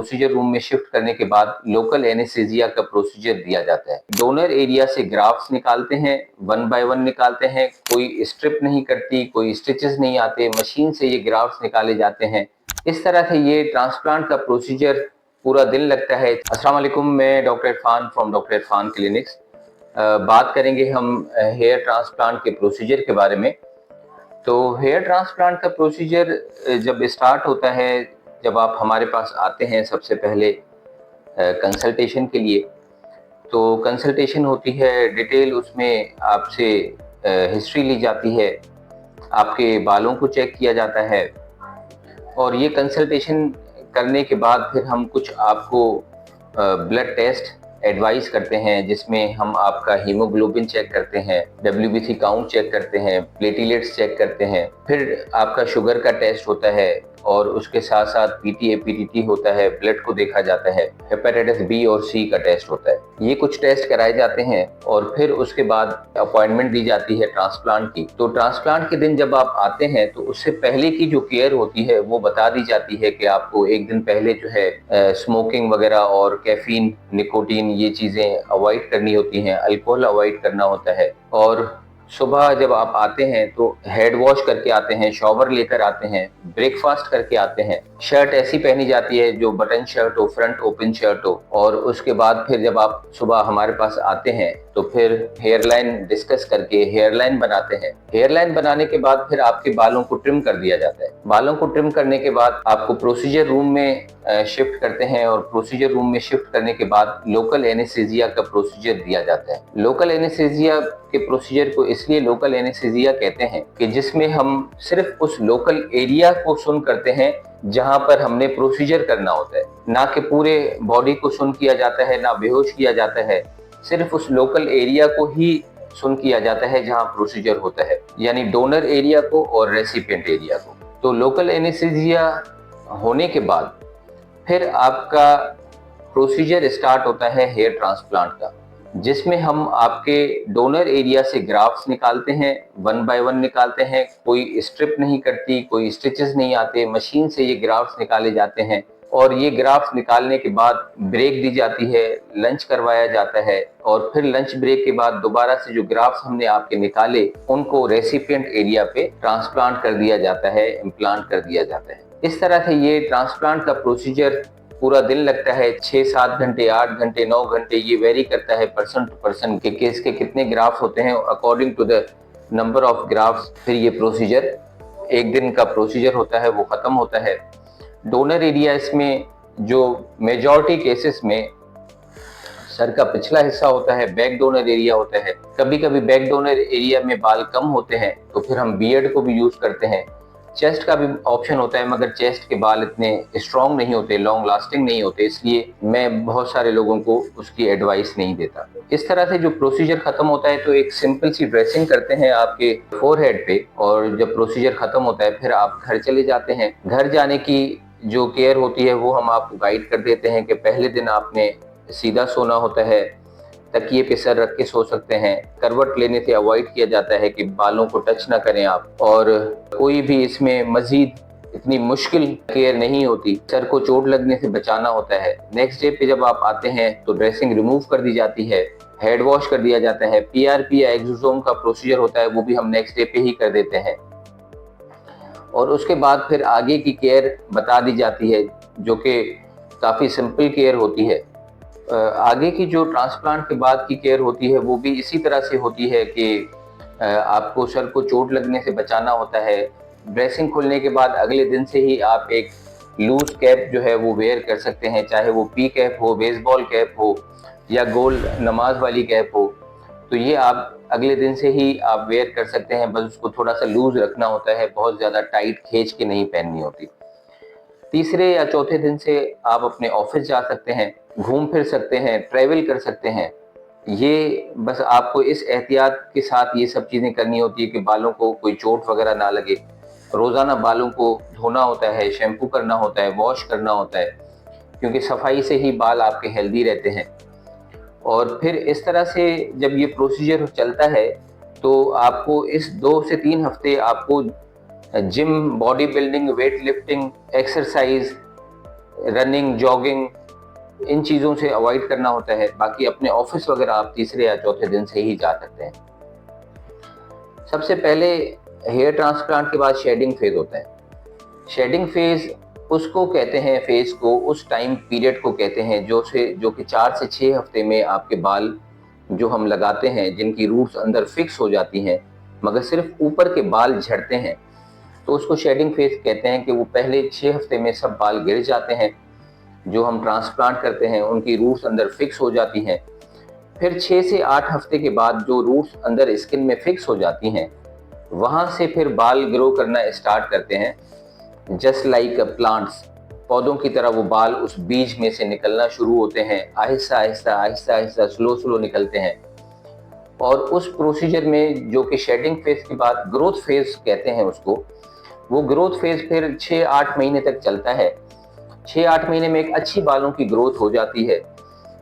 Procedure room में shift करने के बाद लोकल एनेस्थीसिया का प्रोसीजर दिया जाता है। डोनर एरिया से ग्राफ्ट्स निकालते हैं, वन बाय वन निकालते हैं, कोई स्ट्रिप नहीं कटती, कोई स्टिचेस नहीं आते, मशीन से ये ग्राफ्ट्स निकाले जाते हैं। इस तरह से ये ट्रांसप्लांट का प्रोसीजर पूरा दिन लगता है। अस्सलाम वालेकुम, मैं doctor Irfan from doctor Irfan clinics. बात करेंगे हम हेयर ट्रांसप्लांट के प्रोसीजर के बारे में। तो हेयर ट्रांसप्लांट का प्रोसीजर जब स्टार्ट होता है, जब आप हमारे पास आते हैं सबसे पहले कंसल्टेशन के लिए, तो कंसल्टेशन होती है, डिटेल उसमें आपसे हिस्ट्री ली जाती है, आपके बालों को चेक किया जाता है और ये कंसल्टेशन करने के बाद फिर हम कुछ आपको ब्लड टेस्ट एडवाइस करते हैं, जिसमें हम आपका हीमोग्लोबिन चेक करते हैं, WBC काउंट चेक करते हैं, प्लेटलेट्स चेक करते हैं, फिर आपका शुगर का टेस्ट होता है और उसके साथ साथ PTA PTT होता है, ब्लड को देखा जाता है, हेपेटाइटिस B और C का टेस्ट होता है। ये कुछ टेस्ट कराए जाते हैं और फिर उसके बाद अपॉइंटमेंट दी जाती है ट्रांसप्लांट की। तो ट्रांसप्लांट के दिन जब आप आते हैं तो उससे पहले की जो केयर होती है वो बता दी जाती है कि आपको एक दिन पहले जो है स्मोकिंग वगैरह और कैफीन, निकोटीन, ये चीजें अवॉइड करनी होती हैं, अल्कोहल अवॉइड करना होता है। और सुबह जब आप आते हैं तो हेड वॉश करके आते हैं, शॉवर लेकर आते हैं, ब्रेकफास्ट करके आते हैं, शर्ट ऐसी पहनी जाती है जो बटन शर्ट हो, फ्रंट ओपन शर्ट हो। और उसके बाद फिर जब आप सुबह हमारे पास आते हैं तो फिर हेयरलाइन डिस्कस करके हेयरलाइन बनाते हैं। हेयरलाइन बनाने के बाद फिर आपके बालों को ट्रिम कर दिया जाता है। बालों को ट्रिम करने के बाद आपको प्रोसीजर रूम में शिफ्ट करते हैं और प्रोसीजर रूम में शिफ्ट करने के बाद लोकल एनेस्थीसिया का प्रोसीजर दिया जाता है। लोकल एनेस्थीसिया के प्रोसीजर को इसलिए लोकल एनेस्थीसिया कहते हैं कि जिसमें हम सिर्फ उस लोकल एरिया को सुन करते हैं जहां पर हमने प्रोसीजर करना होता है, ना कि पूरे बॉडी को सुन किया जाता है, ना बेहोश किया जाता है, सिर्फ उस लोकल एरिया को ही सुन किया जाता है जहां प्रोसीजर होता है, यानी डोनर एरिया को और रेसिपिएंट एरिया को। तो लोकल एनेस्थीसिया होने के बाद फिर आपका प्रोसीजर स्टार्ट होता है हेयर ट्रांसप्लांट का, जिसमें हम आपके डोनर एरिया से ग्राफ्ट्स निकालते हैं, वन बाय वन निकालते हैं, कोई स्ट्रिप नहीं कटती, कोई स्टिचेस नहीं आते, मशीन से ये ग्राफ्ट्स निकाले जाते हैं। और ये ग्राफ्ट्स निकालने के बाद ब्रेक दी जाती है, लंच करवाया जाता है और फिर लंच ब्रेक के बाद दोबारा से जो ग्राफ्ट्स हमने आपके निकाले उनको रेसिपिएंट एरिया पे ट्रांसप्लांट कर दिया जाता है, इम्प्लांट कर दिया जाता है। इस तरह से ये ट्रांसप्लांट का प्रोसीजर पूरा दिन लगता है, 6-7 घंटे, 8 घंटे, 9 घंटे, ये वेरी करता है पर्सन टू पर्सन के केस के कितने ग्राफ्ट होते हैं, according to the number of graft फिर ये प्रोसीजर, एक दिन का प्रोसीजर होता है, वो खत्म होता है। डोनर एरिया इसमें जो मेजॉरिटी केसेस में सर का पिछला हिस्सा होता है, बैक डोनर एरिया होता है। कभी कभी बैक डोनर एरिया में बाल कम होते हैं तो फिर हम बियर्ड को भी यूज करते हैं। चेस्ट का भी ऑप्शन होता है, मगर चेस्ट के बाल इतने स्ट्रॉन्ग नहीं होते, लॉन्ग लास्टिंग नहीं होते, इसलिए मैं बहुत सारे लोगों को उसकी एडवाइस नहीं देता। इस तरह से जो प्रोसीजर खत्म होता है तो एक सिंपल सी ड्रेसिंग करते हैं आपके फोरहेड पे और जब प्रोसीजर खत्म होता है फिर आप घर चले जाते हैं। घर जाने की जो केयर होती है वो हम आपको गाइड कर देते हैं कि पहले दिन आपने सीधा सोना होता है, तकिए पे सर रख के सो सकते हैं, करवट लेने से अवॉइड किया जाता है कि बालों को टच ना करें आप, और कोई भी इसमें मजीद इतनी मुश्किल केयर नहीं होती, सर को चोट लगने से बचाना होता है। नेक्स्ट डे पे जब आप आते हैं तो ड्रेसिंग रिमूव कर दी जाती है, हेड वॉश कर दिया जाता है, PRP या एक्सोसोम का प्रोसीजर होता है वो भी हम नेक्स्ट डे पे ही कर देते हैं। और उसके बाद फिर आगे की केयर बता दी जाती है जो कि काफ़ी सिंपल केयर होती है। आगे की जो ट्रांसप्लांट के बाद की केयर होती है वो भी इसी तरह से होती है कि आपको सर को चोट लगने से बचाना होता है। ड्रेसिंग खुलने के बाद अगले दिन से ही आप एक लूज कैप जो है वो वेयर कर सकते हैं, चाहे वो पी कैप हो, बेसबॉल कैप हो या गोल नमाज वाली कैप हो, तो ये आप अगले दिन से ही आप वेयर कर सकते हैं। बस उसको थोड़ा सा लूज रखना होता है, बहुत ज़्यादा टाइट खींच के नहीं पहननी होती। तीसरे या चौथे दिन से आप अपने ऑफिस जा सकते हैं, घूम फिर सकते हैं, ट्रैवल कर सकते हैं। ये बस आपको इस एहतियात के साथ ये सब चीज़ें करनी होती है कि बालों को कोई चोट वगैरह ना लगे। रोज़ाना बालों को धोना होता है, शैम्पू करना होता है, वॉश करना होता है, क्योंकि सफाई से ही बाल आपके हेल्दी रहते हैं। और फिर इस तरह से जब ये प्रोसीजर चलता है तो आपको इस 2 से 3 हफ्ते आपको gym, body building, weight lifting, exercise running, jogging, इन चीज़ों से अवॉइड करना होता है। बाकी अपने ऑफिस वगैरह आप तीसरे या चौथे दिन से ही जा सकते हैं। सबसे पहले हेयर ट्रांसप्लांट के बाद शेडिंग फेज होता है। शेडिंग फेज उसको कहते हैं, फेज को, उस टाइम पीरियड को कहते हैं जो कि 4 से 6 हफ्ते में आपके बाल जो हम लगाते हैं, जिनकी रूट्स अंदर फिक्स हो जाती हैं मगर सिर्फ ऊपर के बाल झड़ते हैं, तो उसको शेडिंग फेज कहते हैं कि वो पहले 6 हफ्ते में सब बाल गिर जाते हैं। जो हम ट्रांसप्लांट करते हैं उनकी रूट्स अंदर फिक्स हो जाती हैं। फिर 6 से 8 हफ्ते के बाद जो रूट्स अंदर स्किन में फिक्स हो जाती हैं, वहाँ से फिर बाल ग्रो करना स्टार्ट करते हैं। जस्ट लाइक प्लांट्स, पौधों की तरह वो बाल उस बीज में से निकलना शुरू होते हैं। आहिस्ता आहिस्ता आहिस्ता आहिस्ता स्लो निकलते हैं। और उस प्रोसीजर में, जो कि शेडिंग फेज के बाद ग्रोथ फेज कहते हैं उसको, वो ग्रोथ फेज फिर 6-8 महीने तक चलता है। 6-8 महीने में एक अच्छी बालों की ग्रोथ हो जाती है।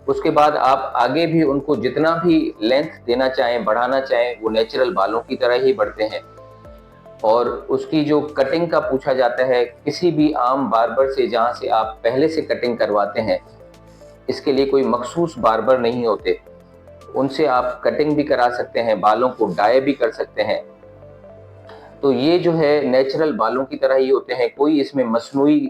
उसके बाद आप आगे भी उनको जितना भी लेंथ देना चाहें, बढ़ाना चाहें, वो नेचुरल बालों की तरह ही बढ़ते हैं। और उसकी जो कटिंग का पूछा जाता है, किसी भी आम बार्बर से जहाँ से आप पहले से कटिंग करवाते हैं, इसके लिए कोई मखसूस बार्बर नहीं होते, उनसे आप कटिंग भी करा सकते हैं, बालों को डाई भी कर सकते हैं। तो ये जो है नेचुरल बालों की तरह ही होते हैं, कोई इसमें मसनूई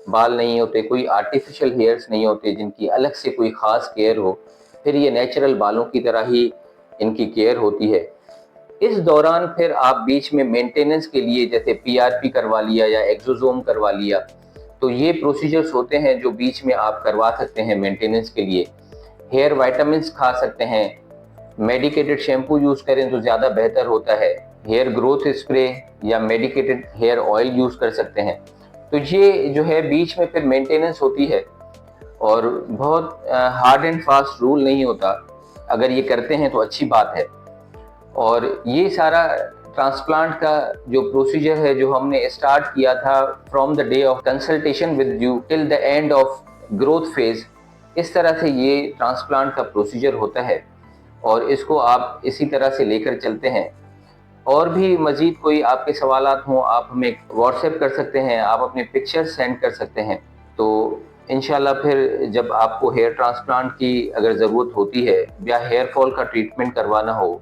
बाल नहीं होते, कोई आर्टिफिशियल हेयर्स नहीं होते जिनकी अलग से कोई ख़ास केयर हो। फिर ये नेचुरल बालों की तरह ही इनकी केयर होती है। इस दौरान फिर आप बीच में मेंटेनेंस के लिए जैसे पीआरपी करवा लिया या एक्सोसोम करवा लिया, तो ये प्रोसीजर्स होते हैं जो बीच में आप करवा सकते हैं मेंटेनेंस के लिए। हेयर वाइटामिन्स खा सकते हैं, मेडिकेटेड शैम्पू यूज़ करें तो ज़्यादा बेहतर होता है। हेयर ग्रोथ स्प्रे या मेडिकेटेड हेयर ऑयल यूज़ कर सकते हैं। तो ये जो है बीच में फिर मेंटेनेंस होती है और बहुत हार्ड एंड फास्ट रूल नहीं होता। अगर ये करते हैं तो अच्छी बात है। और ये सारा ट्रांसप्लांट का जो प्रोसीजर है, जो हमने स्टार्ट किया था from the day of consultation with you till the end of growth phase, इस तरह से ये ट्रांसप्लांट का प्रोसीजर होता है और इसको आप इसी तरह से लेकर चलते हैं। और भी मज़ीद कोई आपके सवालात हों, आप हमें व्हाट्सएप कर सकते हैं, आप अपने पिक्चर्स सेंड कर सकते हैं। तो इंशाल्लाह फिर जब आपको हेयर ट्रांसप्लांट की अगर ज़रूरत होती है या हेयर फॉल का ट्रीटमेंट करवाना हो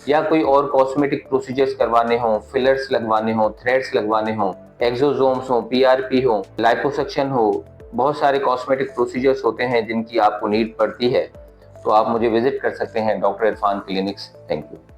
या कोई और कॉस्मेटिक प्रोसीजर्स करवाने हों, फिलर्स लगवाने हों, थ्रेड्स लगवाने हों, एक्सोसोम्स हों, पीआरपी हो, लाइपोसक्शन हो, बहुत सारे कॉस्मेटिक प्रोसीजर्स होते हैं जिनकी आपको नीड पड़ती है, तो आप मुझे विजिट कर सकते हैं doctor Irfan clinics. Thank you.